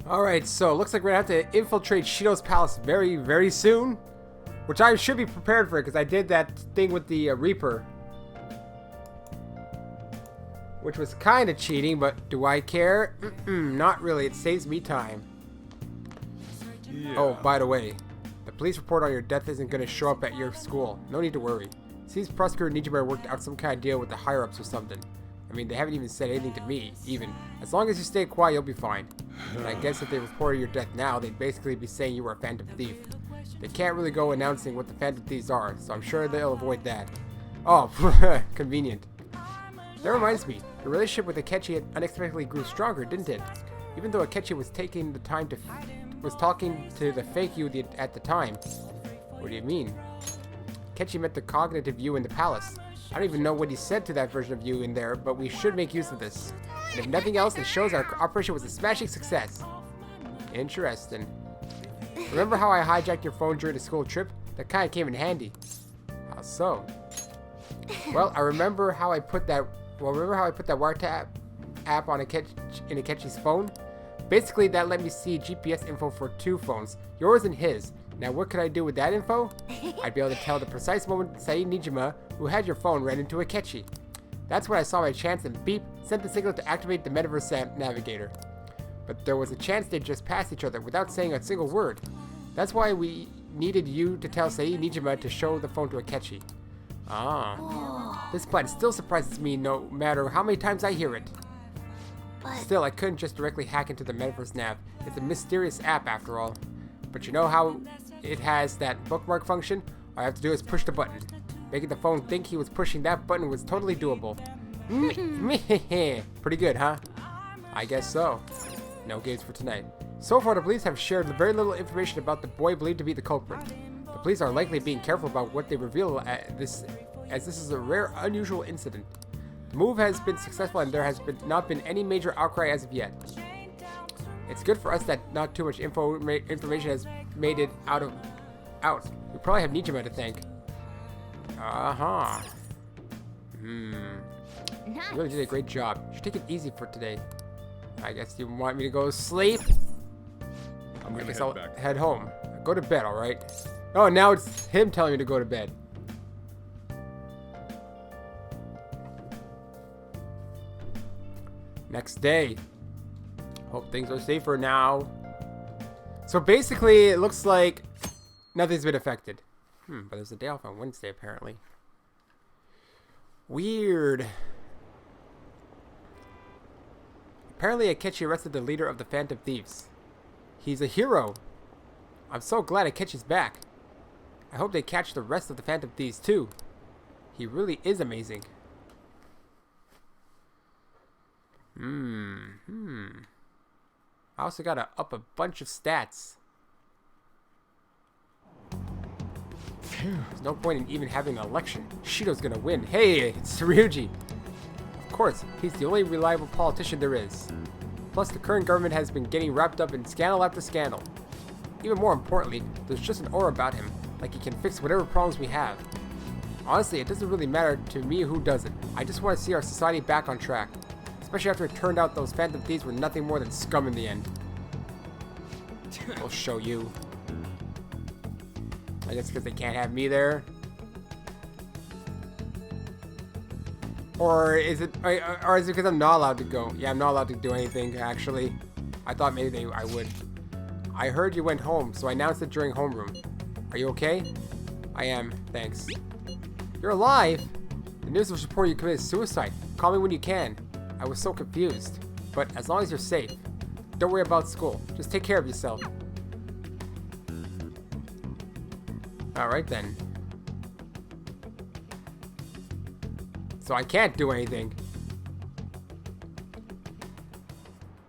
Alright, so looks like we're gonna have to infiltrate Shido's palace very, very soon. Which I should be prepared for because I did that thing with the Reaper. Which was kind of cheating, but do I care? Not really, it saves me time. Yeah. Oh, by the way, the police report on your death isn't going to show up at your school. No need to worry. Seems Prosecutor Nijima worked out some kind of deal with the higher-ups or something. I mean, they haven't even said anything to me, even. As long as you stay quiet, you'll be fine. And I guess if they reported your death now, they'd basically be saying you were a phantom thief. They can't really go announcing what the phantom thieves are, so I'm sure they'll avoid that. Oh, convenient. That reminds me, your relationship with Akechi unexpectedly grew stronger, didn't it? Even though Akechi was taking the time to was talking to the fake you at the time. What do you mean? Akechi met the cognitive you in the palace. I don't even know what he said to that version of you in there, but we should make use of this. And if nothing else, it shows our operation was a smashing success. Interesting. Remember how I hijacked your phone during the school trip? That kind of came in handy. How so? Well, I remember how I put that. Remember how I put that wiretap app on in Akechi's phone? Basically, that let me see GPS info for 2 phones, yours and his. Now, what could I do with that info? I'd be able to tell the precise moment Sae Nijima, who had your phone, ran into Akechi. That's when I saw my chance and beep, sent the signal to activate the Metaverse Navigator. But there was a chance they'd just pass each other without saying a single word. That's why we needed you to tell Sae Nijima to show the phone to Akechi. Ah. This plan still surprises me no matter how many times I hear it. Still, I couldn't just directly hack into the Metaverse Nav. It's a mysterious app after all. But you know how it has that bookmark function? All I have to do is push the button. Making the phone think he was pushing that button was totally doable. Pretty good, huh? I guess so. No games for tonight. So far, the police have shared very little information about the boy believed to be the culprit. The police are likely being careful about what they reveal as this is a rare, unusual incident. The move has been successful and there has not been any major outcry as of yet. It's good for us that not too much information has made it out. We probably have Nijima to thank. You really did a great job. You should take it easy for today. I guess you want me to go to sleep? I guess I'll head home. Go to bed, alright? Oh, now it's him telling me to go to bed. Next day. Hope things are safer now. So basically, it looks like nothing's been affected. But there's a day off on Wednesday, apparently. Weird. Apparently, Akechi arrested the leader of the Phantom Thieves. He's a hero. I'm so glad Akechi's back. I hope they catch the rest of the Phantom Thieves, too. He really is amazing. I also gotta up a bunch of stats. There's no point in even having an election. Shido's gonna win. Hey, it's Ryuji. Of course, he's the only reliable politician there is. Plus, the current government has been getting wrapped up in scandal after scandal. Even more importantly, there's just an aura about him, like he can fix whatever problems we have. Honestly, it doesn't really matter to me who does it. I just want to see our society back on track. Especially after it turned out those Phantom Thieves were nothing more than scum in the end. We'll show you. I guess because they can't have me there. Or is it because I'm not allowed to go? Yeah, I'm not allowed to do anything, actually. I thought maybe I would. I heard you went home, so I announced it during homeroom. Are you okay? I am, thanks. You're alive? The news was reporting you committed suicide. Call me when you can. I was so confused. But as long as you're safe, don't worry about school. Just take care of yourself. Alright then. So I can't do anything.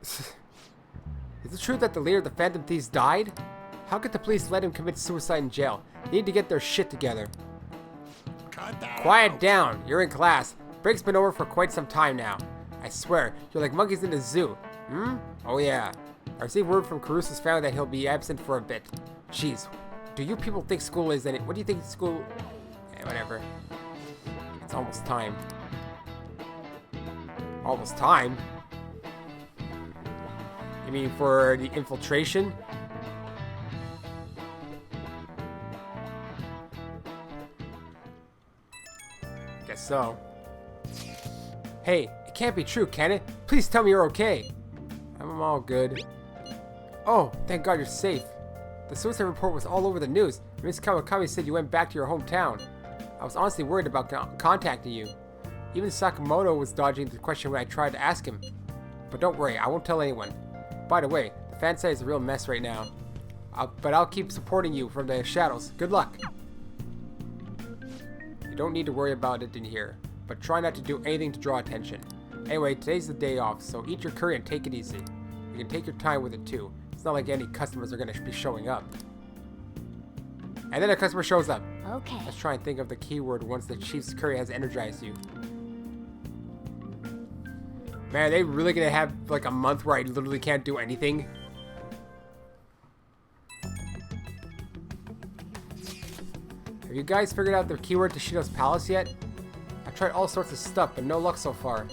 Is it true that the leader of the Phantom Thieves died? How could the police let him commit suicide in jail? They need to get their shit together. Quiet down. You're in class. Break's been over for quite some time now. I swear, you're like monkeys in a zoo. Oh yeah. I received word from Caruso's family that he'll be absent for a bit. Jeez, do you people think school is in it? What do you think school... whatever. It's almost time. Almost time? You mean for the infiltration? Guess so. Hey, it can't be true, can it? Please tell me you're okay. I'm all good. Oh, thank God you're safe. The suicide report was all over the news. Miss Kawakami said you went back to your hometown. I was honestly worried about contacting you. Even Sakamoto was dodging the question when I tried to ask him. But don't worry, I won't tell anyone. By the way, the fan site is a real mess right now. But I'll keep supporting you from the shadows. Good luck. You don't need to worry about it in here, but try not to do anything to draw attention. Anyway, today's the day off, so eat your curry and take it easy. You can take your time with it too. It's not like any customers are going to be showing up. And then a customer shows up. Okay. Let's try and think of the keyword once the chief's curry has energized you. Man, are they really going to have like a month where I literally can't do anything? Have you guys figured out the keyword to Shido's palace yet? I've tried all sorts of stuff, but no luck so far.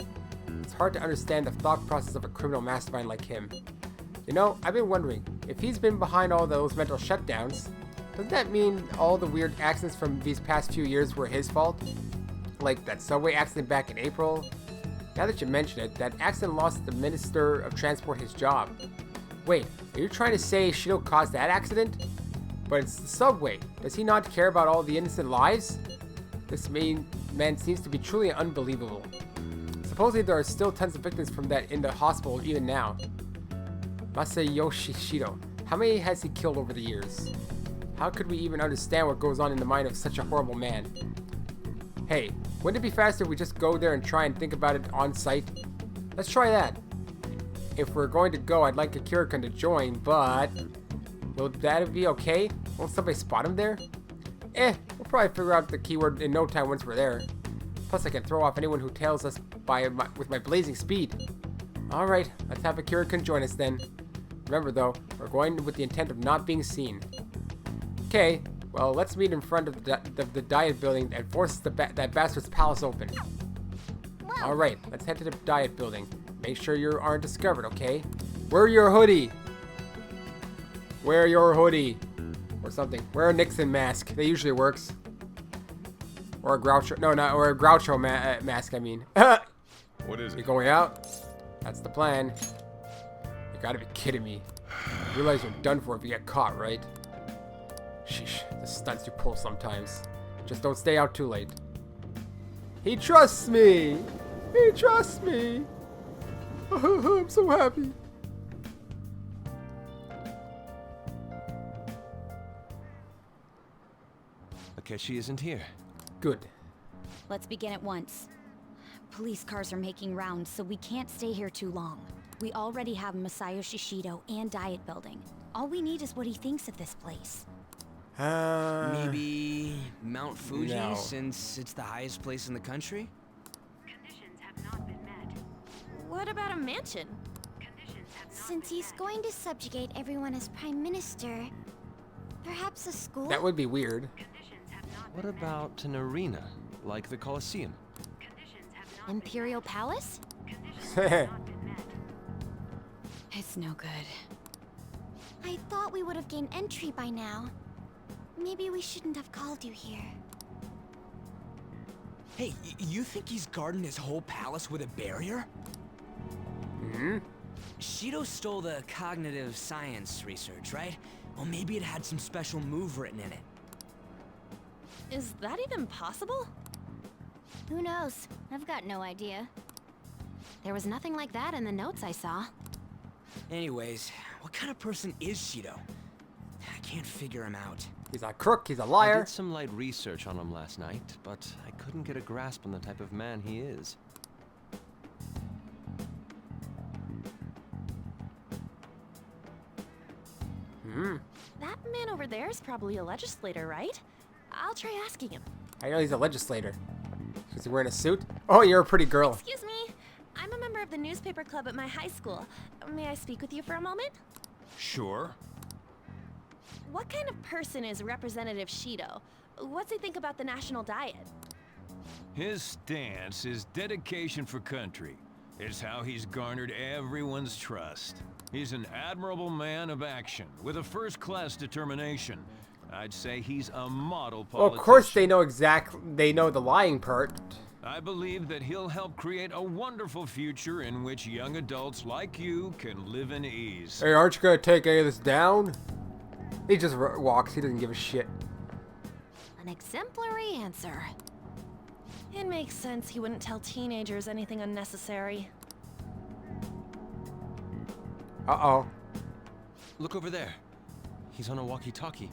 It's hard to understand the thought process of a criminal mastermind like him. You know, I've been wondering, if he's been behind all those mental shutdowns, doesn't that mean all the weird accidents from these past few years were his fault? Like that subway accident back in April? Now that you mention it, that accident lost the Minister of Transport his job. Wait, are you trying to say Shido caused that accident? But it's the subway. Does he not care about all the innocent lives? This man seems to be truly unbelievable. Supposedly there are still tons of victims from that in the hospital even now. Masayoshi Shido. How many has he killed over the years? How could we even understand what goes on in the mind of such a horrible man? Hey, wouldn't it be faster if we just go there and try and think about it on site? Let's try that. If we're going to go, I'd like Akira-kun to join, but... will that be okay? Won't somebody spot him there? We'll probably figure out the keyword in no time once we're there. Plus I can throw off anyone who tails us with my blazing speed. Alright, let's have Akira-kun join us then. Remember though, we're going with the intent of not being seen. Okay, well let's meet in front of the diet building and force that bastard's palace open. Alright, let's head to the diet building. Make sure you aren't discovered, okay? Wear your hoodie! Wear your hoodie! Or something. Wear a Nixon mask. That usually works. Or a Groucho. No, not or a Groucho mask. I mean. What is it? You going out? That's the plan. You gotta be kidding me. You realize you're done for if you get caught, right? Sheesh. The stunts you pull sometimes. Just don't stay out too late. He trusts me. He trusts me. I'm so happy. Akechi isn't here. Good. Let's begin at once. Police cars are making rounds, so we can't stay here too long. We already have Masayoshi Shido and Diet Building. All we need is what he thinks of this place. Maybe Mount Fuji, no. since it's the highest place in the country? Conditions have not been met. What about a mansion? Conditions have not Since been he's met. going to subjugate everyone as Prime Minister, perhaps a school? That would be weird. Conditions have not What been about an arena, like the Colosseum? met. Conditions have not Imperial Palace? Conditions have not been met. It's no good. I thought we would have gained entry by now. Maybe we shouldn't have called you here. Hey, you think he's guarding his whole palace with a barrier? Hmm? Shido stole the cognitive science research, right? Well, maybe it had some special move written in it. Is that even possible? Who knows? I've got no idea. There was nothing like that in the notes I saw. Anyways, what kind of person is Shido? I can't figure him out. He's a crook, he's a I liar. did some light research on him last night, but I couldn't get a grasp on the type of man he is. Hmm. That man over there is probably a legislator, right? I'll try asking him. I know he's a legislator. Is he wearing a suit? Oh, you're a pretty girl. Excuse me. I'm a member of the newspaper club at my high school. May I speak with you for a moment? Sure. What kind of person is Representative Shido? What's he think about the national diet? His stance is dedication for country. It's how he's garnered everyone's trust. He's an admirable man of action with a first-class determination. I'd say he's a model politician. Well, of course they know the lying part. I believe that he'll help create a wonderful future in which young adults like you can live in ease. Hey, aren't you gonna take any of this down? He just walks. He doesn't give a shit. An exemplary answer. It makes sense he wouldn't tell teenagers anything unnecessary. Uh-oh. Look over there. He's on a walkie-talkie.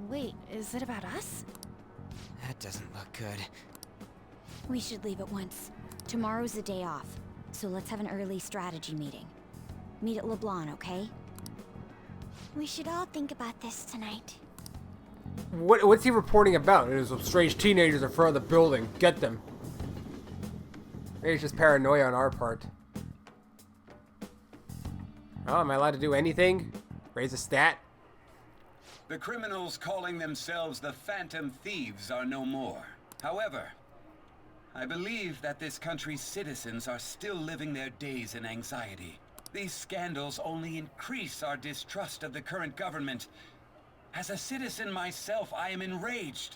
Wait, is it about us? That doesn't look good. We should leave at once. Tomorrow's the day off, so let's have an early strategy meeting. Meet at LeBlanc, okay? We should all think about this tonight. What's he reporting about? There's some strange teenagers in front of the building. Get them. Maybe it's just paranoia on our part. Oh, am I allowed to do anything? Raise a stat? The criminals calling themselves the Phantom Thieves are no more. However, I believe that this country's citizens are still living their days in anxiety. These scandals only increase our distrust of the current government. As a citizen myself, I am enraged.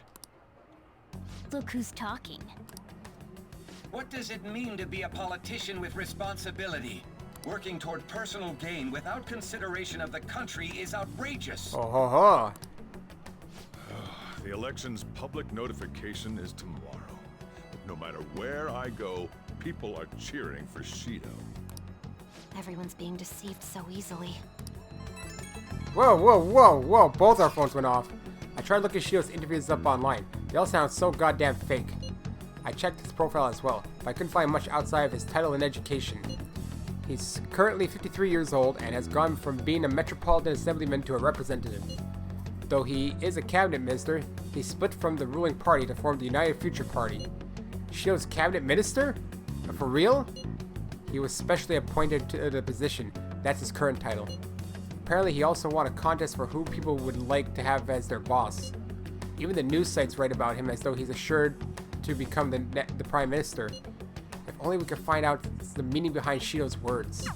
Look who's talking. What does it mean to be a politician with responsibility? Working toward personal gain without consideration of the country is outrageous. Oh ho ho. The election's public notification is tomorrow. No matter where I go, people are cheering for Shido. Everyone's being deceived so easily. Whoa, whoa, whoa, whoa. Both our phones went off. I tried looking Shido's interviews up online. They all sound so goddamn fake. I checked his profile as well, but I couldn't find much outside of his title and education. He's currently 53 years old and has gone from being a Metropolitan Assemblyman to a representative. Though he is a cabinet minister, he split from the ruling party to form the United Future Party. Shido's cabinet minister? For real? He was specially appointed to the position. That's his current title. Apparently he also won a contest for who people would like to have as their boss. Even the news sites write about him as though he's assured to become the prime minister. If only we could find out the meaning behind Shido's words.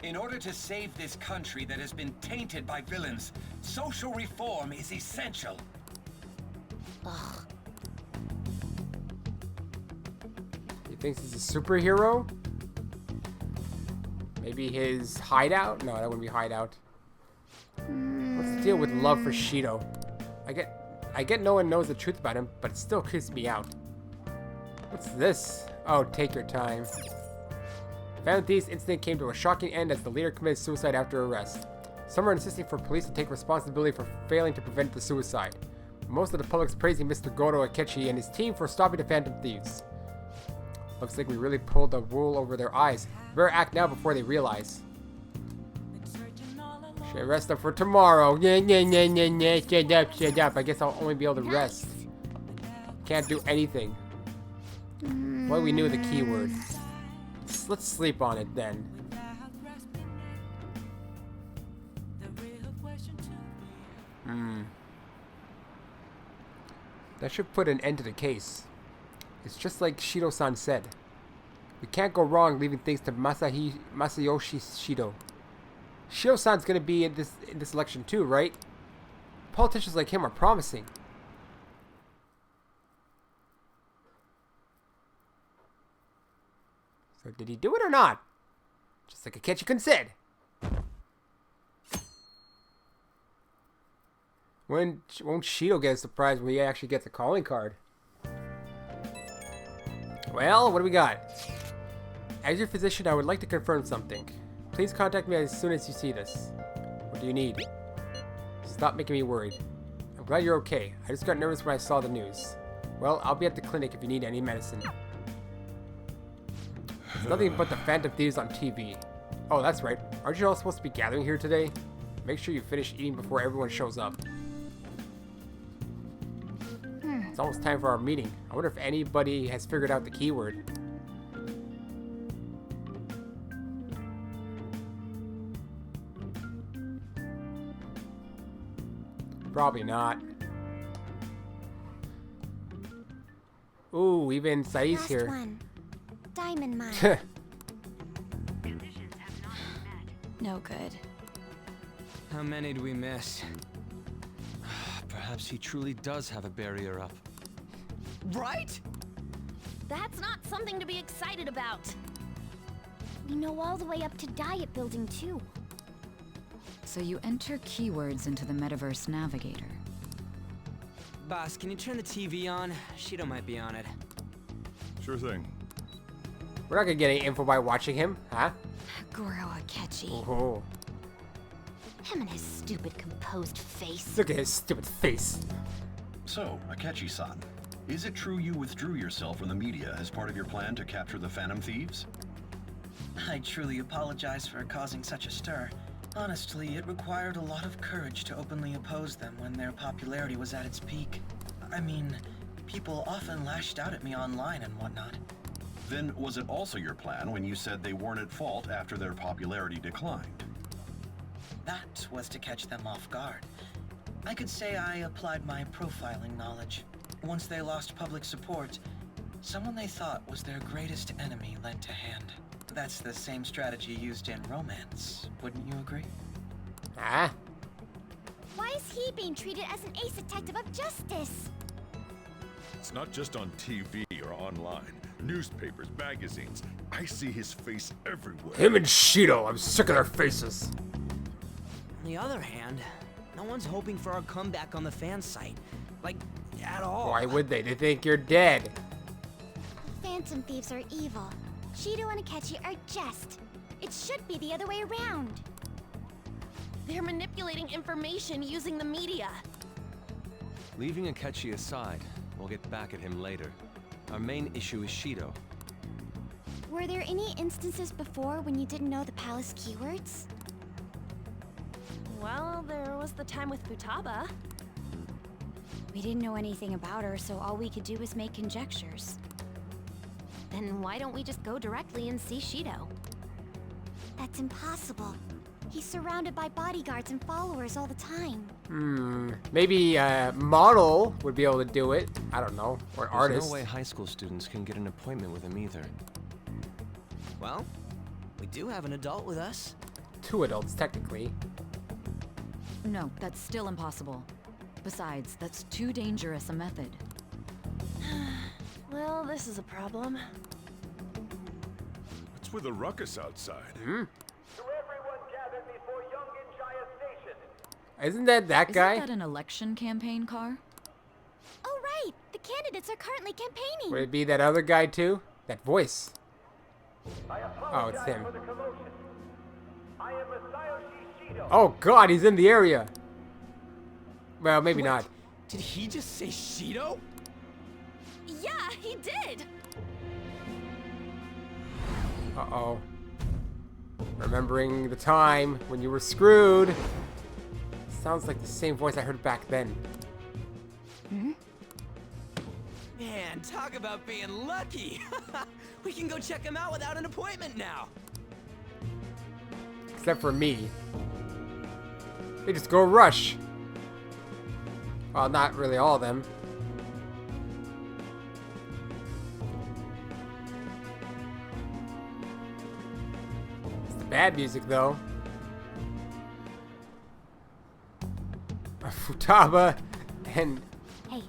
In order to save this country that has been tainted by villains, social reform is essential. Ugh. He thinks he's a superhero? Maybe his hideout? No, that wouldn't be hideout. What's the deal with love for Shido? I get no one knows the truth about him, but it still creeps me out. What's this? Oh, take your time. Phantom Thieves incident came to a shocking end as the leader committed suicide after arrest. Some are insisting for police to take responsibility for failing to prevent the suicide. Most of the public's praising Mr. Goro Akechi and his team for stopping the Phantom Thieves. Looks like we really pulled the wool over their eyes. Better act now before they realize. Should rest up for tomorrow. Shut up. I guess I'll only be able to rest. Can't do anything. Well, we knew the keyword. Let's sleep on it then. That should put an end to the case. It's just like Shido-san said. We can't go wrong leaving things to Masayoshi Shido. Shido-san's gonna be in this election too, right? Politicians like him are promising. So did he do it or not? Just like Akechi-kun said. Won't Shido get a surprise when he actually gets a calling card? Well, what do we got? As your physician, I would like to confirm something. Please contact me as soon as you see this. What do you need? Stop making me worried. I'm glad you're okay. I just got nervous when I saw the news. Well, I'll be at the clinic if you need any medicine. It's nothing but the Phantom Thieves on TV. Oh, that's right. Aren't you all supposed to be gathering here today? Make sure you finish eating before everyone shows up. It's almost time for our meeting. I wonder if anybody has figured out the keyword. Probably not. Ooh, even Sai's Last here. one. Diamond mine. Conditions have not been met. No good. How many do we miss? Perhaps he truly does have a barrier up. Right? That's not something to be excited about. We know all the way up to Diet Building, too. So you enter keywords into the Metaverse Navigator. Boss, can you turn the TV on? Shido might be on it. Sure thing. We're not gonna get any info by watching him, huh? Goro Akechi. Oh, Him and his stupid composed face. look at his stupid face. So, Akechi-san, is it true you withdrew yourself from the media as part of your plan to capture the Phantom Thieves? I truly apologize for causing such a stir. Honestly, it required a lot of courage to openly oppose them when their popularity was at its peak. I mean, people often lashed out at me online and whatnot. Then was it also your plan when you said they weren't at fault after their popularity declined? That was to catch them off guard. I could say I applied my profiling knowledge. Once they lost public support, someone they thought was their greatest enemy lent a hand. That's the same strategy used in romance, wouldn't you agree? Ah, Why is he being treated as an ace detective of justice? It's not just on TV or online. Newspapers, magazines. I see his face everywhere. him and Shido. I'm sick of their faces. On the other hand, no one's hoping for our comeback on the fan site. Like, at all. Why would they? They think you're dead. Phantom Thieves are evil. Shido and Akechi are just. It should be the other way around. They're manipulating information using the media. Leaving Akechi aside, we'll get back at him later. Our main issue is Shido. Were there any instances before when you didn't know the palace keywords? Well, there was the time with Futaba. We didn't know anything about her, so all we could do was make conjectures. Then why don't we just go directly and see Shido? That's impossible. He's surrounded by bodyguards and followers all the time. Maybe a model would be able to do it. I don't know. Or an There's artist. no way high school students can get an appointment with him either. Well, we do have an adult with us. 2 adults, technically. No, that's still impossible. Besides, that's too dangerous a method. Well, this is a problem. What's with the ruckus outside? Isn't that guy? Isn't that an election campaign car? Oh, right! The candidates are currently campaigning. Would it be that other guy too? That voice. Oh, it's him. Oh God, he's in the area. Well, maybe not. Did he just say Shido? Yeah, he did! Uh-oh. Remembering the time when you were screwed. Sounds like the same voice I heard back then. Man, talk about being lucky. We can go check him out without an appointment now. Except for me. They just go rush. Well, not really all of them. It's the bad music, though. Futaba and... Hey,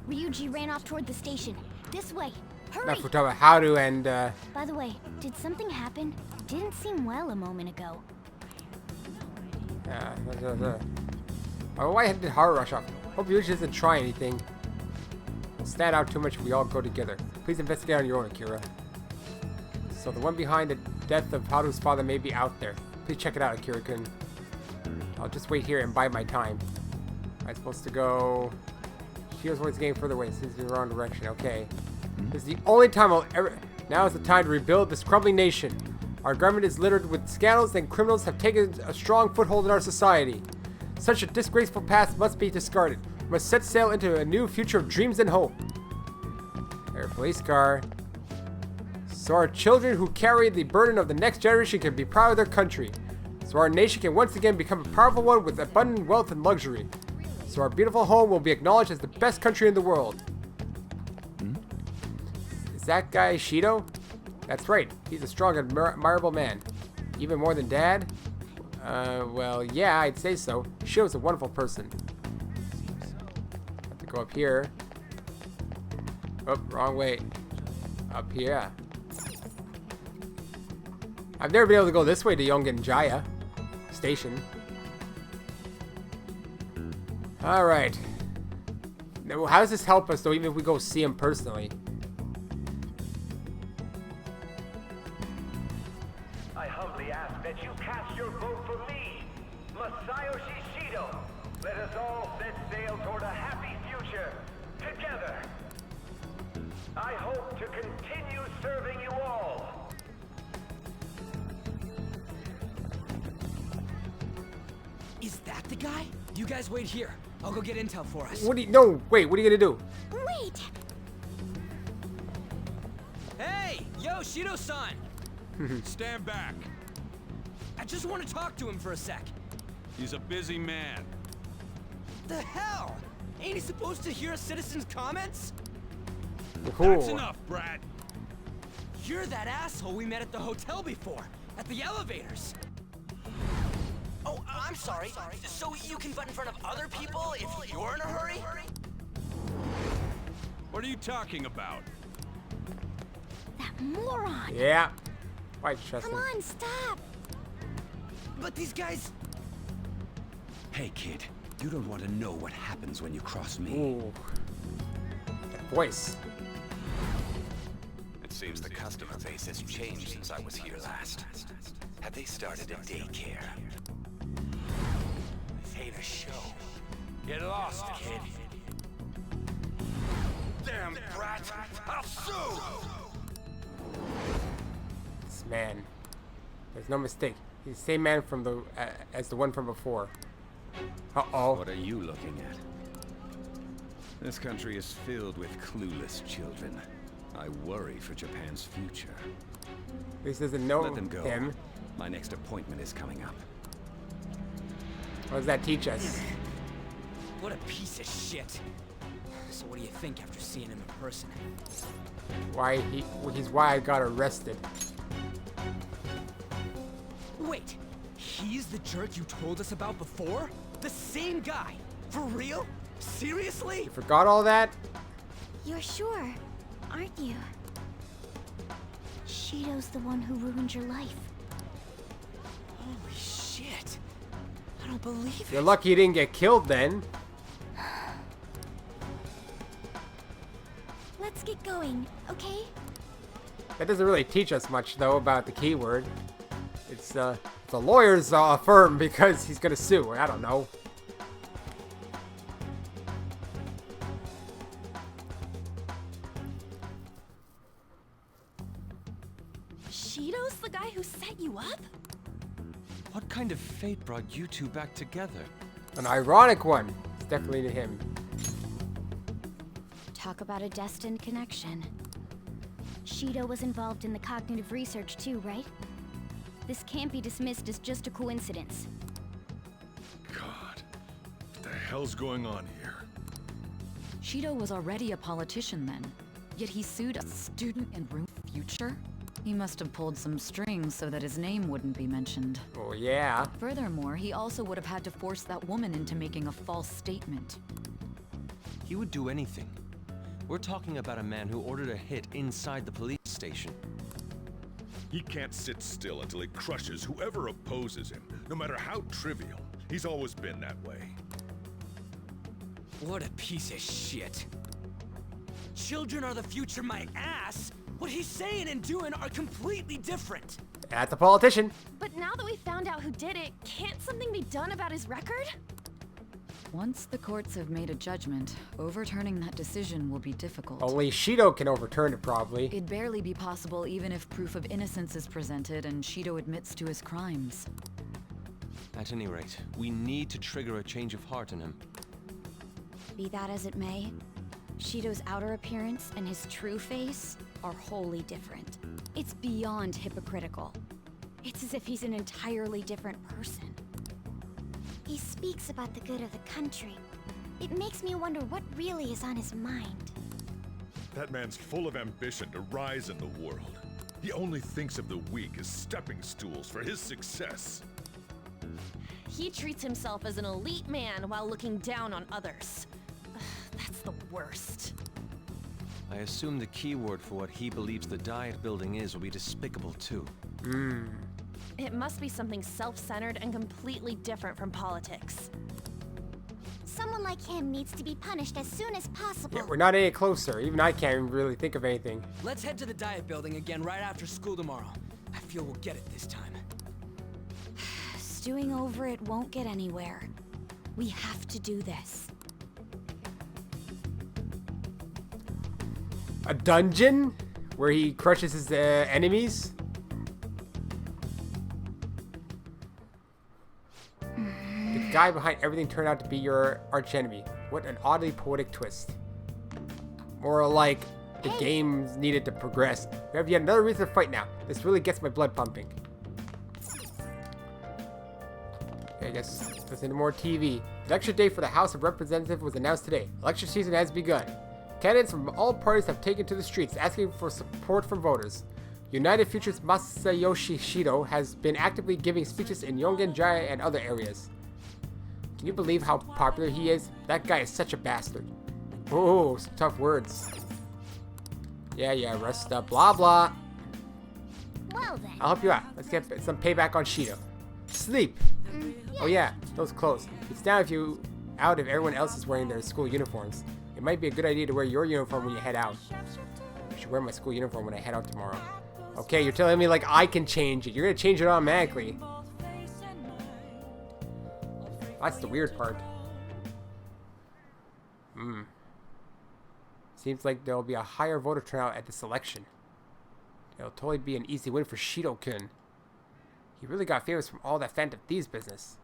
Ryuji ran off toward the station. This way. Hurry! Not Futaba, Haru and... By the way, did something happen? Didn't seem well a moment ago. Oh, why did Haru rush off? Hope Ryuji doesn't try anything. It'll stand out too much if we all go together. Please investigate on your own, Akira. So the one behind the death of Haru's father may be out there. Please check it out, Akira-kun. I'll just wait here and bide my time. I'm supposed to go... Shido's voice getting further away. Seems to be the wrong direction. Okay. This is the only time I'll ever... Now is the time to rebuild this crumbling nation. Our government is littered with scandals and criminals have taken a strong foothold in our society. Such a disgraceful past must be discarded. We must set sail into a new future of dreams and hope. There's a police car. So our children who carry the burden of the next generation can be proud of their country. So our nation can once again become a powerful one with abundant wealth and luxury. So our beautiful home will be acknowledged as the best country in the world. that guy Shido? That's right. He's a strong, admirable man. Even more than Dad? Well, yeah, I'd say so. Shido's a wonderful person. Have to go up here. Oh, wrong way. Up here. I've never been able to go this way to Yongenjaya Station. Alright. Now, how does this help us, though, even if we go see him personally? I humbly ask that you cast your vote for me, Masayoshi Shido. Let us all set sail toward a happy future, together. I hope to continue serving you all. Is that the guy? You guys wait here. I'll go get intel for us. What do you... No, wait, what are you gonna do? Wait! Hey! Yo, Shido-san! Stand back. I just want to talk to him for a sec. He's a busy man. The hell? Ain't he supposed to hear a citizen's comments? That's enough, Brad. You're that asshole we met at the hotel before, at the elevators. Oh, I'm sorry. So you can butt in front of other people if you're in a hurry? What are you talking about? That moron! Yeah. Quite trust Come him. on, stop! But these guys... Hey, kid. You don't want to know what happens when you cross me. Ooh. That voice. It seems the customer base has changed since I was here last. Have they started a daycare? This ain't a show. Get lost, kid. Damn brat! I'll sue! This man. There's no mistake. He's the same man from the as the one from before. Uh-oh. What are you looking at? This country is filled with clueless children. I worry for Japan's future. At least doesn't know Let them go. him. My next appointment is coming up. What does that teach us? What a piece of shit. So what do you think after seeing him in person? He's why I got arrested. Wait, he's the jerk you told us about before? The same guy? For real? Seriously? You forgot all that? You're sure, aren't you? Shido's the one who ruined your life. Holy shit. I don't believe it. You're lucky you didn't get killed then. Let's get going, okay? That doesn't really teach us much, though, about the keyword. It's the lawyer's firm because he's gonna sue. I don't know. Shido's the guy who set you up? What kind of fate brought you two back together? An ironic one. It's definitely him. Talk about a destined connection. Shido was involved in the cognitive research too, right? This can't be dismissed as just a coincidence. God, what the hell's going on here? Shido was already a politician then, yet he sued a student in Room Future? He must have pulled some strings so that his name wouldn't be mentioned. Oh, yeah. Furthermore, he also would have had to force that woman into making a false statement. He would do anything. We're talking about a man who ordered a hit inside the police station. He can't sit still until he crushes whoever opposes him, no matter how trivial. He's always been that way. What a piece of shit. Children are the future, my ass! What he's saying and doing are completely different. That's a politician. But now that we found out who did it, can't something be done about his record? Once the courts have made a judgment, overturning that decision will be difficult. Only Shido can overturn it, probably. It'd barely be possible even if proof of innocence is presented and Shido admits to his crimes. At any rate, we need to trigger a change of heart in him. Be that as it may, Shido's outer appearance and his true face are wholly different. It's beyond hypocritical. It's as if he's an entirely different person. He speaks about the good of the country. It makes me wonder what really is on his mind. That man's full of ambition to rise in the world. He only thinks of the weak as stepping stools for his success. He treats himself as an elite man while looking down on others. Ugh, that's the worst. I assume the keyword for what he believes the diet building is will be despicable too. It must be something self-centered and completely different from politics. Someone like him needs to be punished as soon as possible. Yeah, we're not any closer. Even I can't really think of anything. Let's head to the diet building again right after school tomorrow. I feel we'll get it this time. Stewing over it won't get anywhere. We have to do this. A dungeon where he crushes his enemies? The guy behind everything turned out to be your archenemy. What an oddly poetic twist. More like the games needed to progress. We have yet another reason to fight now. This really gets my blood pumping. Okay, I guess listen to more TV. The election day for the House of Representatives was announced today. Election season has begun. Candidates from all parties have taken to the streets asking for support from voters. United Future's Masayoshi Shido has been actively giving speeches in Yongen-jaya and other areas. Can you believe how popular he is? That guy is such a bastard. Oh, some tough words. Yeah, rest up, blah blah. Well then. I'll help you out. Let's get some payback on Shido. Sleep. Oh yeah, those clothes. It's down if everyone else is wearing their school uniforms. It might be a good idea to wear your uniform when you head out. I should wear my school uniform when I head out tomorrow. Okay, you're telling me like I can change it. You're gonna change it automatically. That's the weird part. Seems like there'll be a higher voter turnout at this election. It'll totally be an easy win for Shido-kun. He really got favors from all that Phantom Thieves business.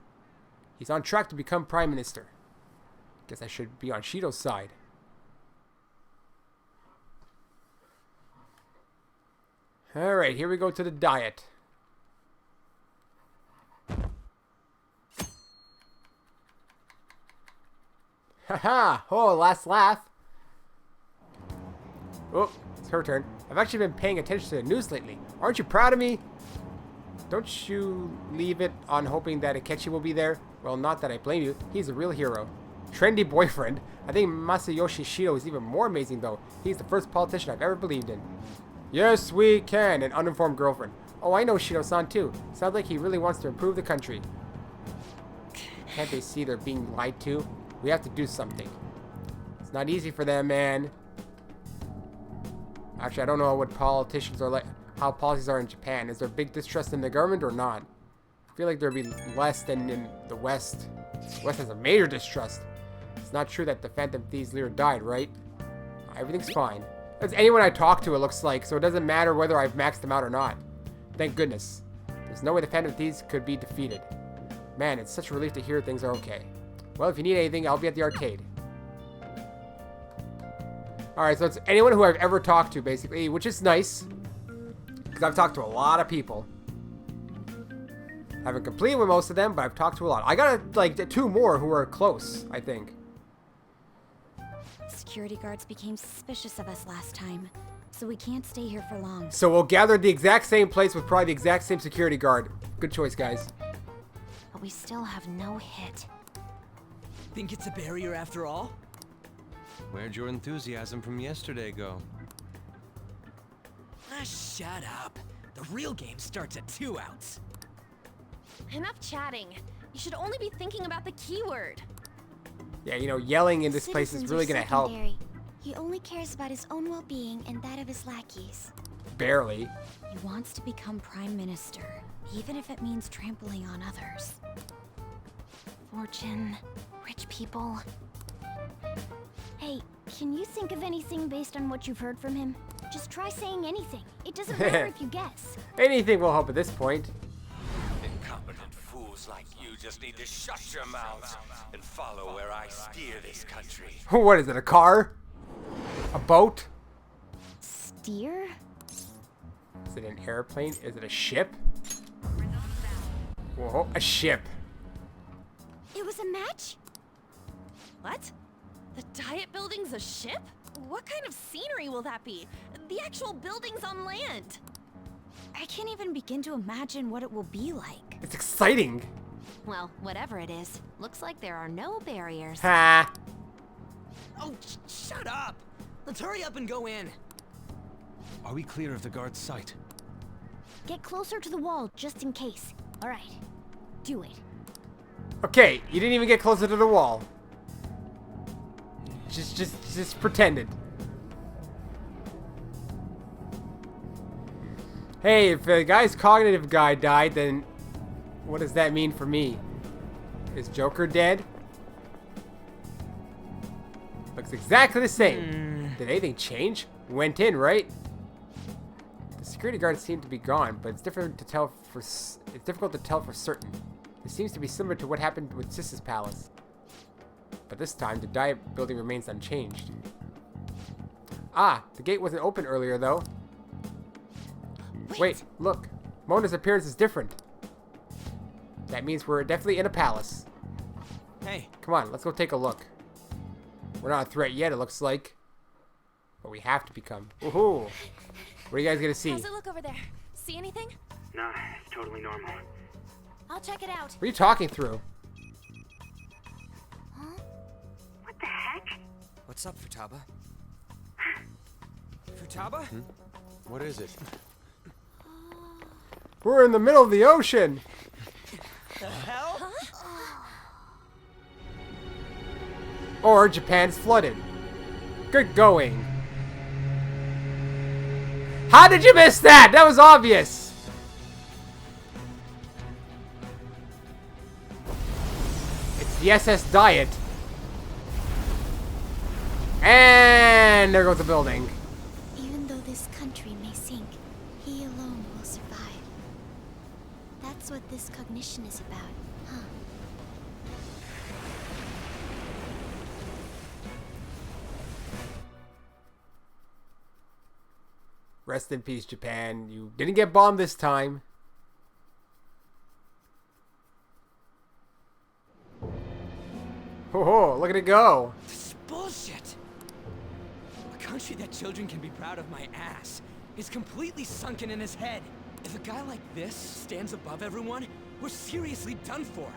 He's on track to become Prime Minister. Guess I should be on Shido's side. Alright, here we go to the diet. Haha! Oh, last laugh. Oh, it's her turn. I've actually been paying attention to the news lately. Aren't you proud of me? Don't you leave it on hoping that Akechi will be there? Well, not that I blame you. He's a real hero. Trendy boyfriend. I think Masayoshi Shido is even more amazing, though. He's the first politician I've ever believed in. Yes, we can. An uninformed girlfriend. Oh, I know Shido-san, too. Sounds like he really wants to improve the country. Can't they see they're being lied to? We have to do something. It's not easy for them, man. Actually, I don't know what politicians are like, how policies are in Japan. Is there big distrust in the government or not? I feel like there'd be less than in the West. The West has a major distrust. It's not true that the Phantom Thieves leader died, right? Everything's fine. That's anyone I talk to, it looks like, so it doesn't matter whether I've maxed them out or not. Thank goodness. There's no way the Phantom Thieves could be defeated. Man, it's such a relief to hear things are okay. Well, if you need anything, I'll be at the arcade. Alright, so it's anyone who I've ever talked to, basically, which is nice. Because I've talked to a lot of people. I haven't completed with most of them, but I've talked to a lot. I got, like, 2 more who are close, I think. Security guards became suspicious of us last time, so we can't stay here for long. So we'll gather at the exact same place with probably the exact same security guard. Good choice, guys. But we still have no hit. Think it's a barrier after all? Where'd your enthusiasm from yesterday go? Ah, shut up. The real game starts at 2 outs. Enough chatting. You should only be thinking about the keyword. Yeah, you know, yelling in this place is really gonna help. He only cares about his own well-being and that of his lackeys. Barely. He wants to become Prime Minister, even if it means trampling on others. Fortune, rich people. Hey, can you think of anything based on what you've heard from him? Just try saying anything. It doesn't matter if you guess. Anything will help at this point. Incompetent fools like you just need to shut your mouths and follow where I steer this country. What is it, a car? A boat? Steer? Is it an airplane? Is it a ship? Whoa, a ship. It was a match? What? The diet building's a ship? What kind of scenery will that be? The actual buildings on land. I can't even begin to imagine what it will be like. It's exciting. Well, whatever it is, looks like there are no barriers. Ha! Oh, shut up! Let's hurry up and go in. Are we clear of the guard's sight? Get closer to the wall, just in case. Alright, do it. Okay, you didn't even get closer to the wall. Just pretended. Hey, if the guy's cognitive guy died, then what does that mean for me? Is Joker dead? Looks exactly the same. Did anything change? Went in, right? The security guards seem to be gone, but it's difficult to tell for certain. It seems to be similar to what happened with Sis's palace. But this time, the diet building remains unchanged. Ah, the gate wasn't open earlier, though. Wait, look. Mona's appearance is different. That means we're definitely in a palace. Hey. Come on, let's go take a look. We're not a threat yet, it looks like. But we have to become. Woohoo! What are you guys gonna see? How's it look over there? See anything? Nah, it's totally normal. I'll check it out. What are you talking through? What the heck? What's up, Futaba? Futaba? What is it? We're in the middle of the ocean! The hell? Or Japan's flooded. Good going. How did you miss that? That was obvious. It's the SS Diet. And there goes the building. Even though this country may sink, he alone will survive. That's what this cognition is about, huh? Rest in peace, Japan. You didn't get bombed this time. Oh, look at it go. This is bullshit. A country that children can be proud of my ass is completely sunken in his head. If a guy like this stands above everyone, we're seriously done for.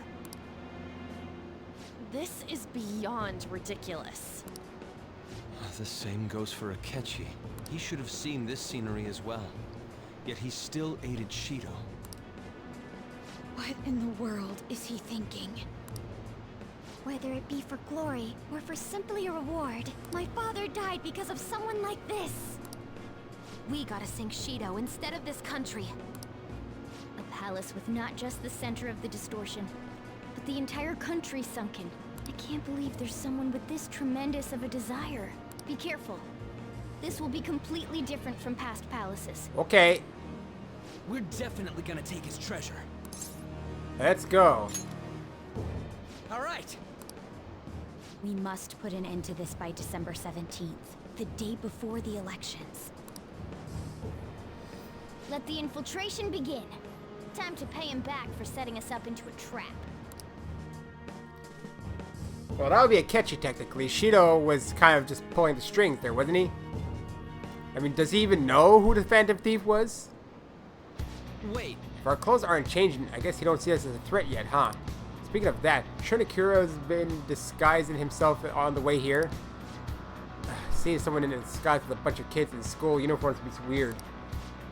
This is beyond ridiculous. The same goes for Akechi. He should have seen this scenery as well. Yet he still aided Shido. What in the world is he thinking? Whether it be for glory or for simply a reward, my father died because of someone like this. We gotta sink Shido instead of this country. A palace with not just the center of the distortion, but the entire country sunken. I can't believe there's someone with this tremendous of a desire. Be careful. This will be completely different from past palaces. Okay. We're definitely gonna take his treasure. Let's go. All right. We must put an end to this by December 17th, the day before the elections. Let the infiltration begin. Time to pay him back for setting us up into a trap. Well, that would be Akechi technically. Shido was kind of just pulling the strings there, wasn't he? I mean, does he even know who the Phantom Thief was? Wait. If our clothes aren't changing, I guess you don't see us as a threat yet, huh? Speaking of that, Shunakura's been disguising himself on the way here. Seeing someone in a disguise with a bunch of kids in school uniforms is weird.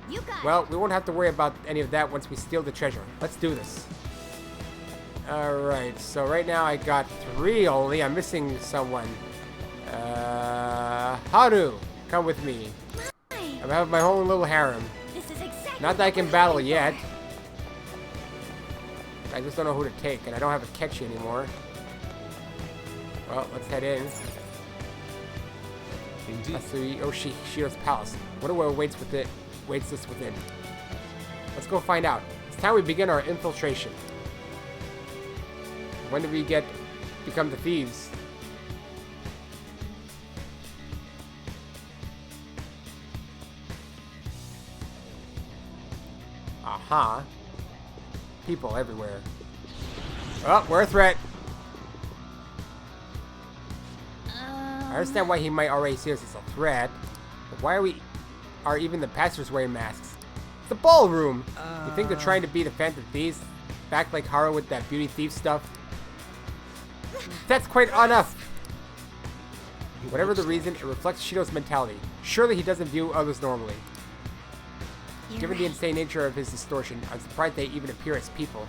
You got Well, we won't have to worry about any of that once we steal the treasure. Let's do this. Alright, so right now I got 3 only. I'm missing someone. Haru, come with me. I have my whole little harem. This is exactly Not that I can battle yet. I just don't know who to take, and I don't have a Akechi anymore. Well, let's head in. Indeed. That's the Shido's palace. Wonder what waits us within. Let's go find out. It's time we begin our infiltration. When do we become the thieves? Aha. People everywhere. Oh, we're a threat. I understand why he might already see us as a threat, but why are even the passengers wearing masks? It's the ballroom! You think they're trying to be the Phantom Thieves? Back like Haru with that beauty thief stuff? That's quite enough! Whatever the reason, it reflects Shido's mentality. Surely he doesn't view others normally. Given the insane nature of his distortion, I'm surprised they even appear as people.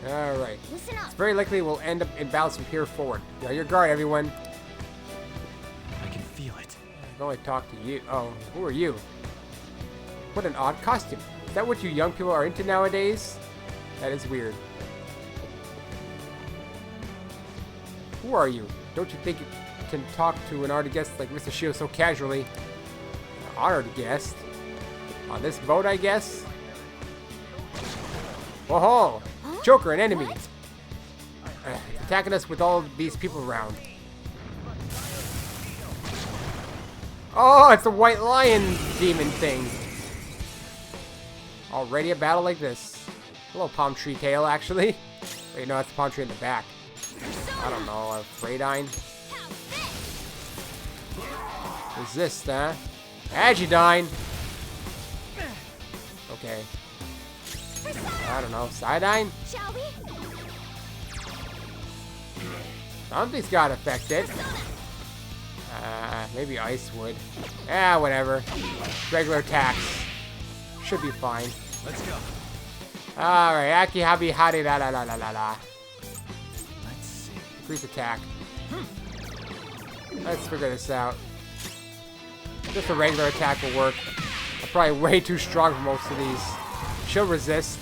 Alright. It's very likely we'll end up in battles from here forward. Now your guard, everyone. I can feel it. I can only talk to you. Oh, who are you? What an odd costume. Is that what you young people are into nowadays? That is weird. Who are you? Don't you think you can talk to an honored guest like Mr. Shido so casually? An honored guest? On this boat, I guess? Whoa! Joker, an enemy! Attacking us with all these people around. Oh, it's a white lion demon thing. Already a battle like this. Hello, palm tree tail, actually. Wait, no, that's the palm tree in the back. I don't know, a Radine. Resist, huh? Agidine! Okay. I don't know, Sidine? Shall we? Something's got affected. Maybe ice would. Whatever. Regular attacks. Should be fine. Let's go. Alright, Aki Habi Hadi la la la la la la. Let's see. Increase attack. Let's figure this out. Just a regular attack will work. I'm probably way too strong for most of these. She'll resist.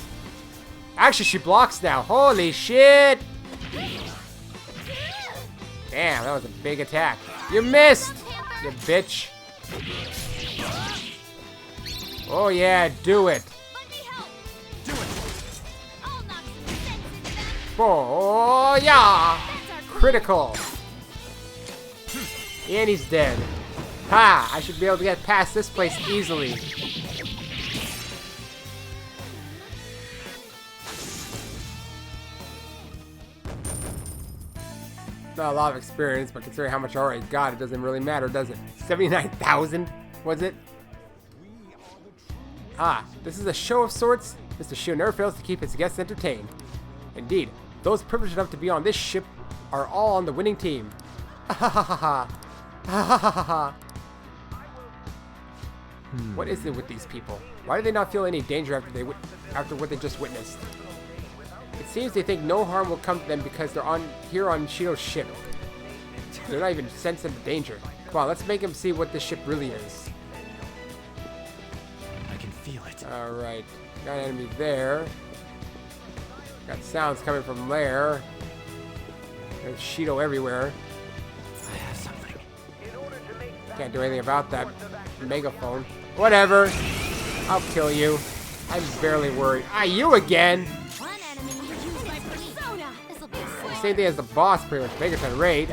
Actually, she blocks now. Holy shit! Damn, that was a big attack. You missed! You bitch. Oh yeah, do it. Oh yeah! Critical. And he's dead. Ha! I should be able to get past this place easily. Not a lot of experience, but considering how much I already got, it doesn't really matter, does it? 79,000, was it? Ah, this is a show of sorts. Mr. Shido never fails to keep his guests entertained. Indeed, those privileged enough to be on this ship are all on the winning team. Ha ha ha ha. Ha ha ha ha. What is it with these people? Why do they not feel any danger after what they just witnessed? It seems they think no harm will come to them because they're here on Shido's ship. They're not even sensing the danger. Come on, let's make them see what this ship really is. I can feel it. Alright. Got an enemy there. Got sounds coming from there. There's Shido everywhere. I have something. Can't do anything about that megaphone. Whatever. I'll kill you. I'm barely worried. Ah, you again! Same thing as the boss, pretty much. Megaton raid.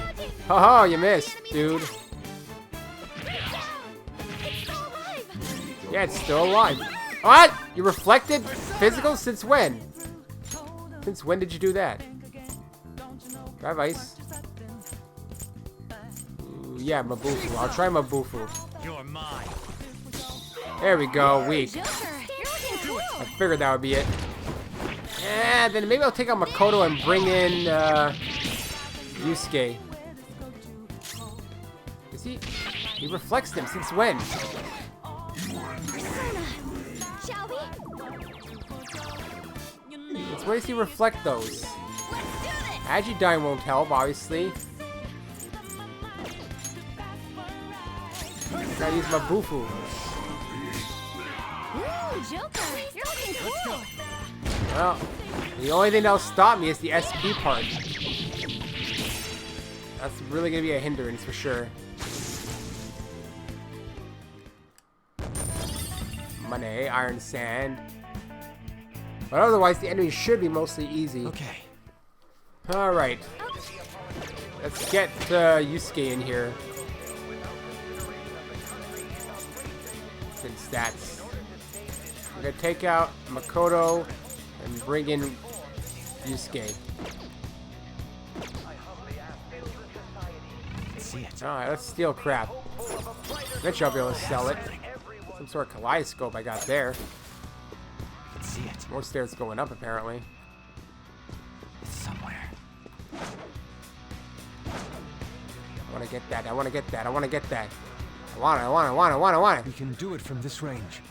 Haha, you missed, dude. Yeah, it's still alive. What? You reflected? Physical? Since when? Since when did you do that? Drive ice. Ooh, yeah, Mabufu. I'll try Mabufu. You're mine. There we go. Weak. I figured that would be it. And then maybe I'll take out Makoto and bring in Yusuke. Is he? He reflects them. Since when? Shall we? Since when does he reflect those? Agidine won't help, obviously. Gotta use Mabufu. Ooh, Joker, you're looking cool. Well, the only thing that'll stop me is the SP part. That's really gonna be a hindrance for sure. Money, iron sand. But otherwise, the enemies should be mostly easy. Okay. Alright. Let's get Yusuke in here. Good stats. I'm gonna take out Makoto And bring in Yusuke. Alright, let's steal crap. Eventually I'll be able to sell it. Some sort of kaleidoscope I got there. More stairs going up apparently. It's somewhere. I want to get that. I want to get that. I want to get that. I want it. We can do it from this range.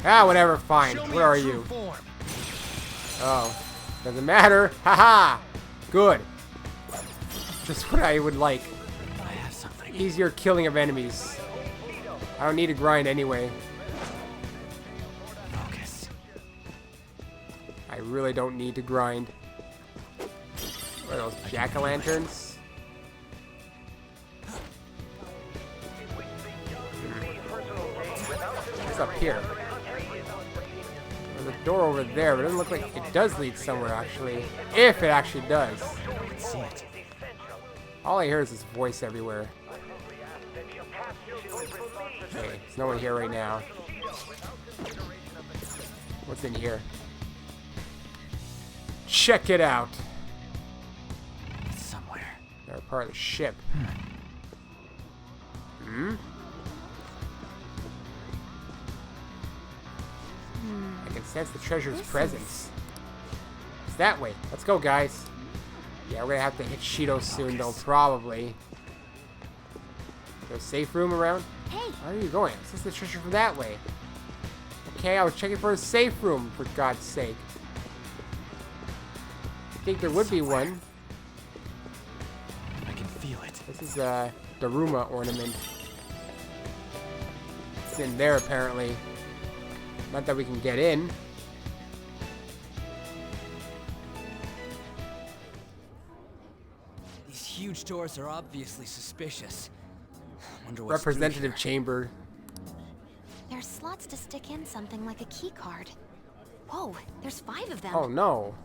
Ah, whatever. Fine. Where are you? Oh. Doesn't matter. Haha. Good. Just what I would like. I have something. Easier killing of enemies. I don't need to grind anyway. Focus. I really don't need to grind. What are those jack-o'-lanterns? What's up here? There's a door over there, but it doesn't look like it does lead somewhere actually. If it actually does. All I hear is this voice everywhere. Okay, there's no one here right now. What's in here? Check it out. It's somewhere. They're a part of the ship. I can sense the treasure's presence. It's that way. Let's go, guys. Yeah, we're gonna have to hit Shido soon, though, probably. There's a safe room around? Hey! Where are you going? It says the treasure from that way. Okay, I was checking for a safe room, for God's sake. I think there would be one. I can feel it. This is the Daruma ornament. It's in there, apparently. Not that we can get in. These huge doors are obviously suspicious. Wonder what's Representative chamber. There's slots to stick in something like a key card. Whoa, there's 5 of them. Oh no.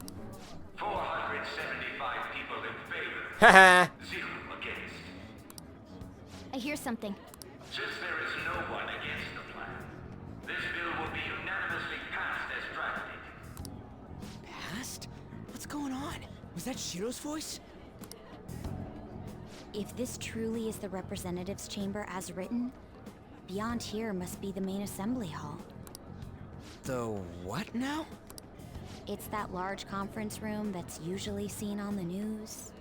475 people in favor. Haha. 0 against. I hear something. Since there is no one against the plan, this bill will be unanimously passed as drafted. Passed? What's going on? Was that Shido's voice? If this truly is the representatives' chamber as written, beyond here must be the main assembly hall. The what now? It's that large conference room that's usually seen on the news.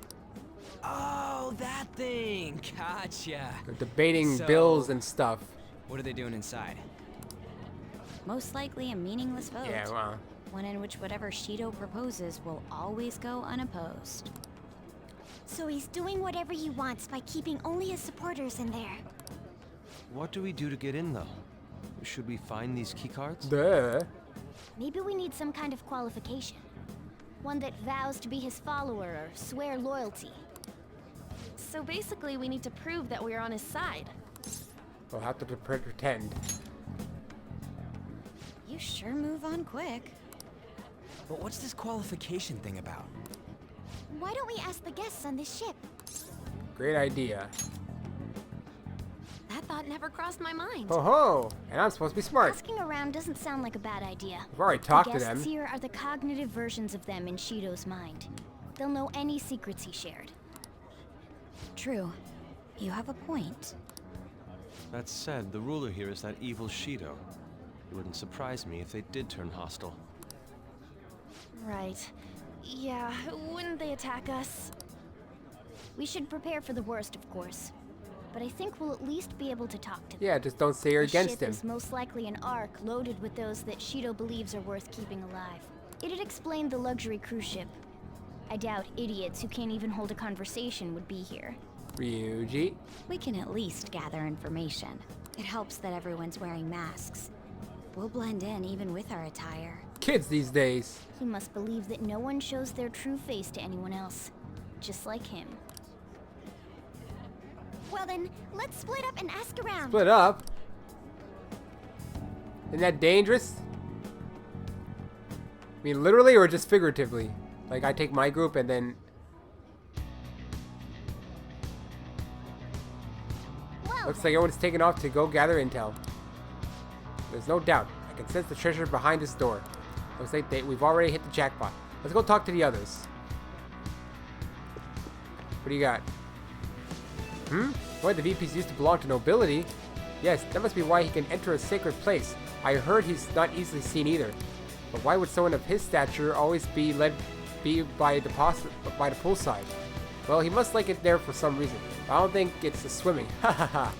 Oh, that thing! Gotcha! They're debating bills and stuff. What are they doing inside? Most likely a meaningless vote. Yeah, well. One in which whatever Shido proposes will always go unopposed. So he's doing whatever he wants by keeping only his supporters in there. What do we do to get in, though? Should we find these keycards? Duh. Maybe we need some kind of qualification. One that vows to be his follower or swear loyalty. So basically, we need to prove that we're on his side. We'll have to pretend. You sure move on quick. But what's this qualification thing about? Why don't we ask the guests on this ship? Great idea. That thought never crossed my mind. Oh ho! And I'm supposed to be smart. Asking around doesn't sound like a bad idea. We've already talked to The them. guests here are the cognitive versions of them in Shido's mind. They'll know any secrets he shared. True. You have a point. That said, the ruler here is that evil Shido. It wouldn't surprise me if they did turn hostile. Right. Yeah, wouldn't they attack us? We should prepare for the worst, of course. But I think we'll at least be able to talk to them. Yeah, just don't say you're The against ship him. is most likely an ark loaded with those that Shido believes are worth keeping alive. It'd explain the luxury cruise ship. I doubt idiots who can't even hold a conversation would be here. Ryuji. We can at least gather information. It helps that everyone's wearing masks. We'll blend in even with our attire. Kids these days. He must believe that no one shows their true face to anyone else. Just like him. Well then, let's split up and ask around. Split up? Isn't that dangerous? I mean, literally or just figuratively? Like, I take my group and then... Looks like everyone's taken off to go gather intel. There's no doubt. I can sense the treasure behind this door. Looks like we've already hit the jackpot. Let's go talk to the others. What do you got? Boy, the VPs used to belong to nobility. Yes, that must be why he can enter a sacred place. I heard he's not easily seen either. But why would someone of his stature always be by the poolside? Well, he must like it there for some reason. I don't think it's the swimming. Ha ha ha.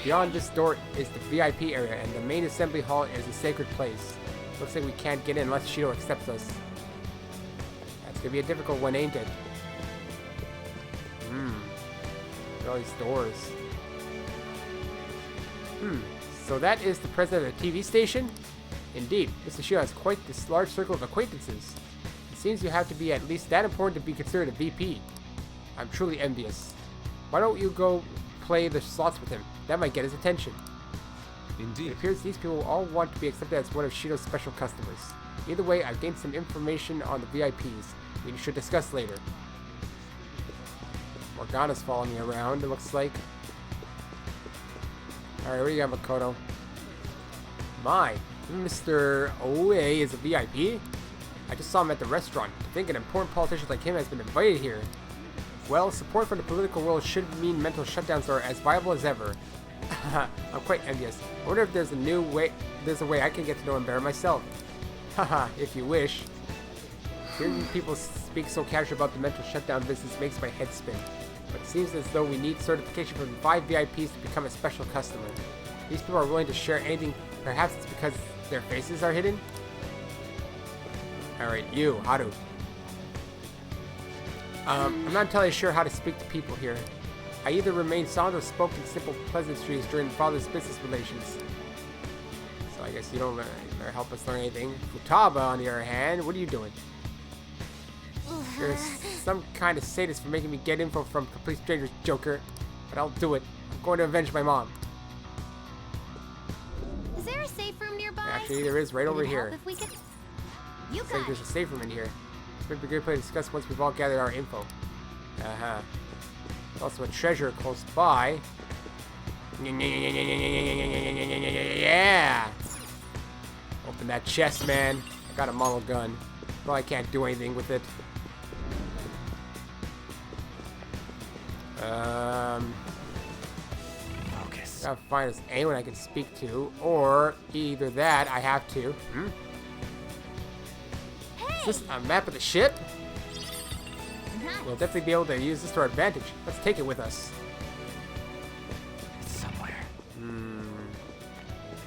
Beyond this door is the VIP area, and the main assembly hall is a sacred place. Looks like we can't get in unless Shido accepts us. That's gonna be a difficult one, ain't it? Look at all these doors. So that is the president of the TV station? Indeed, Mr. Shido has quite this large circle of acquaintances. It seems you have to be at least that important to be considered a VP. I'm truly envious. Why don't you go play the slots with him? That might get his attention. Indeed. It appears these people all want to be accepted as one of Shido's special customers. Either way, I've gained some information on the VIPs. We should discuss later. Morgana's following me around, it looks like. Alright, what do you got, Makoto? My, Mr. Oe is a VIP? I just saw him at the restaurant. To think an important politician like him has been invited here. Well, support for the political world should mean mental shutdowns are as viable as ever. I'm quite envious. I wonder if there's a way I can get to know him better myself. Haha, if you wish. Hearing people speak so casually about the mental shutdown business makes my head spin. But it seems as though we need certification from 5 VIPs to become a special customer. These people are willing to share anything. Perhaps it's because their faces are hidden? Alright, you, Haru. I'm not entirely sure how to speak to people here. I either remain silent or spoke in simple pleasantries during father's business relations. So I guess you don't help us learn anything. Futaba, on the other hand, what are you doing? You're some kind of sadist for making me get info from complete strangers, Joker. But I'll do it. I'm going to avenge my mom. Is there a safe room nearby? Actually, there is right over here. If we could... You Looks like there's a safe room in here. This might be a good place to discuss once we've all gathered our info. There's also a treasure close by. Yeah! Open that chest, man. I got a model gun. Probably can't do anything with it. Focus. Gotta find us anyone I can speak to, or either that I have to. Is this a map of the ship? We'll definitely be able to use this to our advantage. Let's take it with us. It's somewhere. I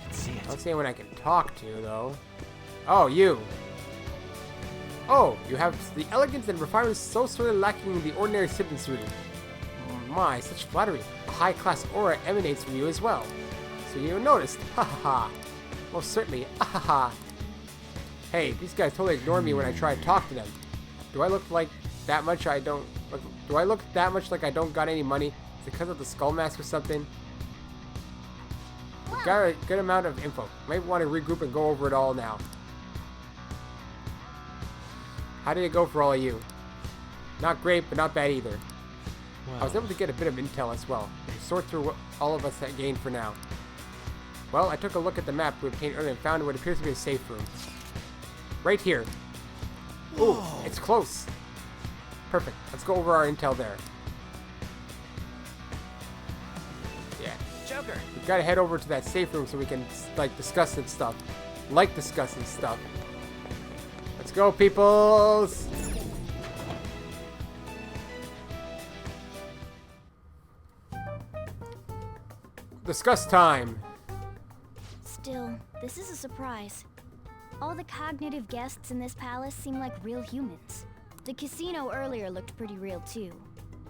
can see it. I don't see anyone I can talk to, though. Oh, you. Oh, you have the elegance and refinement so sorely lacking in the ordinary citizenry. My, such flattery. A high-class aura emanates from you as well. So you noticed. Ha ha ha. Most certainly. Ah ha ha. Hey, these guys totally ignore me when I try to talk to them. Do I look like that much do I look that much like I don't got any money? Is it because of the skull mask or something? We've got a good amount of info. Might want to regroup and go over it all now. How did it go for all of you? Not great, but not bad either. Wow. I was able to get a bit of intel as well. Sort through what all of us had gained for now. Well, I took a look at the map we obtained earlier and found what appears to be a safe room. Right here. Ooh, it's close. Perfect. Let's go over our intel there. Yeah. Joker. We've got to head over to that safe room so we can, like, discuss this stuff. Discussing stuff. Let's go, peoples! Discuss time. Still, this is a surprise. All the cognitive guests in this palace seem like real humans. The casino earlier looked pretty real too.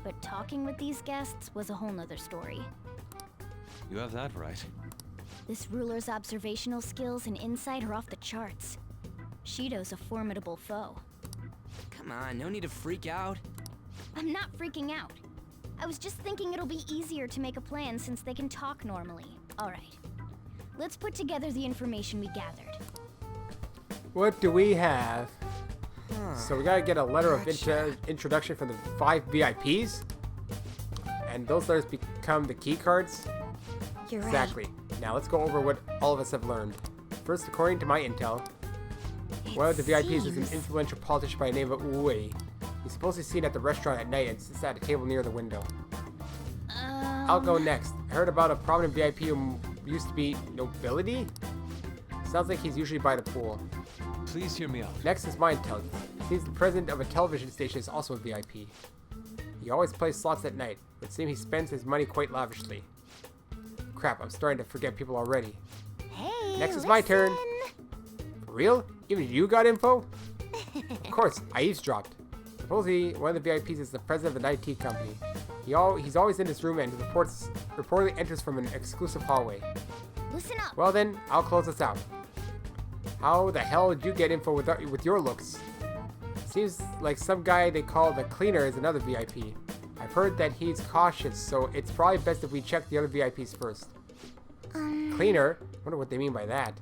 But talking with these guests was a whole nother story. You have that right. This ruler's observational skills and insight are off the charts. Shido's a formidable foe. Come on, no need to freak out. I'm not freaking out. I was just thinking it'll be easier to make a plan since they can talk normally. Alright. Let's put together the information we gathered. What do we have? So we gotta get a letter of introduction from the 5 VIPs? And those letters become the key cards? You're exactly. Now let's go over what all of us have learned. First, according to my intel, One of the VIPs is an influential politician by the name of Uwe. He's supposedly seen at the restaurant at night and sits at a table near the window. I'll go next. I heard about a prominent VIP who used to be nobility? Sounds like he's usually by the pool. Please hear me out. Next is my intelligence. Seems the president of a television station is also a VIP. He always plays slots at night. It seems he spends his money quite lavishly. Crap, I'm starting to forget people already. Hey, Next is my turn. For real? Even you got info? Of course, I eavesdropped. Supposedly, one of the VIPs is the president of an IT company. He's always in this room and reportedly enters from an exclusive hallway. Listen up. Well then, I'll close this out. How the hell did you get info with your looks? Seems like some guy they call the cleaner is another VIP. I've heard that he's cautious, so it's probably best if we check the other VIPs first. Cleaner? Wonder what they mean by that.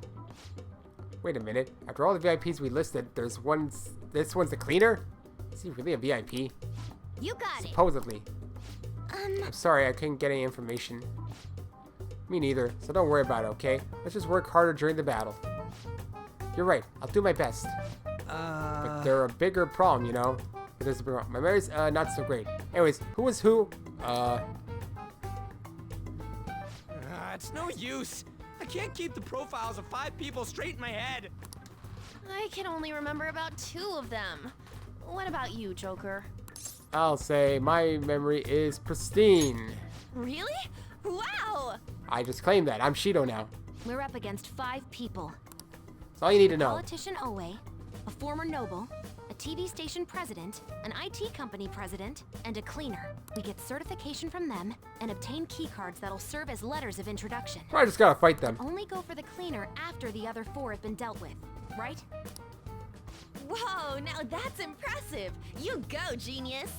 Wait a minute. After all the VIPs we listed, this one's the cleaner? Is he really a VIP? You got it. Supposedly. I'm sorry, I couldn't get any information. Me neither, so don't worry about it, okay? Let's just work harder during the battle. You're right, I'll do my best. But they're a bigger problem, you know? There's a bigger problem. My memory's not so great. Anyways, who was who? It's no use. I can't keep the profiles of 5 people straight in my head. I can only remember about 2 of them. What about you, Joker? I'll say my memory is pristine. Really? Wow! I just claimed that. I'm Shido now. We're up against 5 people. That's all you need to know. Politician Owe, a former noble, a TV station president, an IT company president, and a cleaner. We get certification from them and obtain keycards that'll serve as letters of introduction. I just gotta fight them. Only go for the cleaner after the other 4 have been dealt with, right? Whoa, now that's impressive. You go, genius.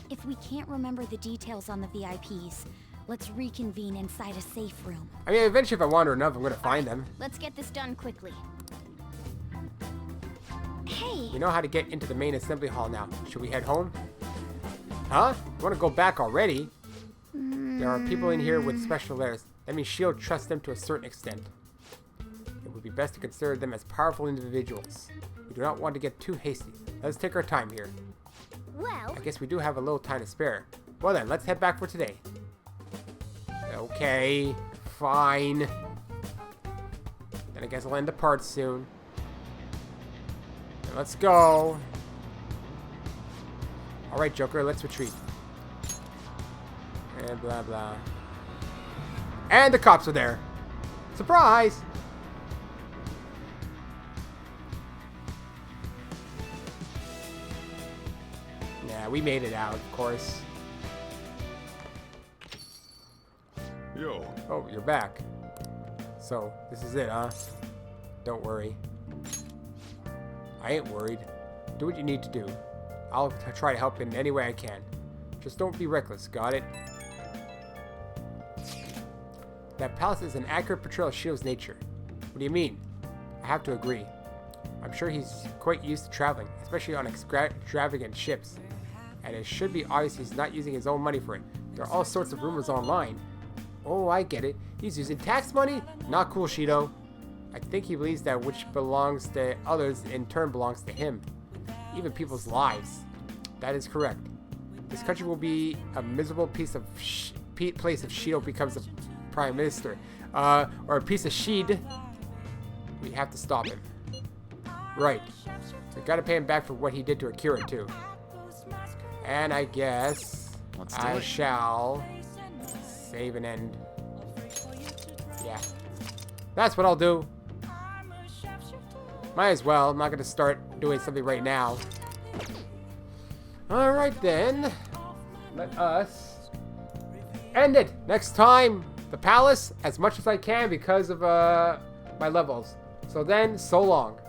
If we can't remember the details on the VIPs, let's reconvene inside a safe room. I mean, eventually if I wander enough, I'm gonna find them. Let's get this done quickly. Hey! We know how to get into the main assembly hall now. Should we head home? Huh? You wanna go back already? There are people in here with special layers. That means S.H.I.E.L.D. trusts them to a certain extent. It would be best to consider them as powerful individuals. We do not want to get too hasty. Let's take our time here. Well, I guess we do have a little time to spare. Well then, let's head back for today. Okay, fine. Then I guess I'll end the part soon. And let's go. Alright, Joker, let's retreat. And blah blah. And the cops are there. Surprise! Yeah, we made it out, of course. Yo. Oh, you're back. So, this is it, huh? Don't worry. I ain't worried. Do what you need to do. I'll try to help in any way I can. Just don't be reckless, got it? That palace is an accurate portrayal of S.H.I.E.L.D.'s nature. What do you mean? I have to agree. I'm sure he's quite used to traveling, especially on extravagant ships. And it should be obvious he's not using his own money for it. There are all sorts of rumors online. Oh, I get it. He's using tax money? Not cool, Shido. I think he believes that which belongs to others in turn belongs to him. Even people's lives. That is correct. This country will be a miserable piece of place if Shido becomes a prime minister. Or a piece of Shido. We have to stop him. Right. We gotta pay him back for what he did to Akira too. And I guess I shall save and end. Yeah. That's what I'll do. Might as well. I'm not gonna start doing something right now. Alright then. Let us end it. Next time, the palace, as much as I can because of my levels. So then, so long.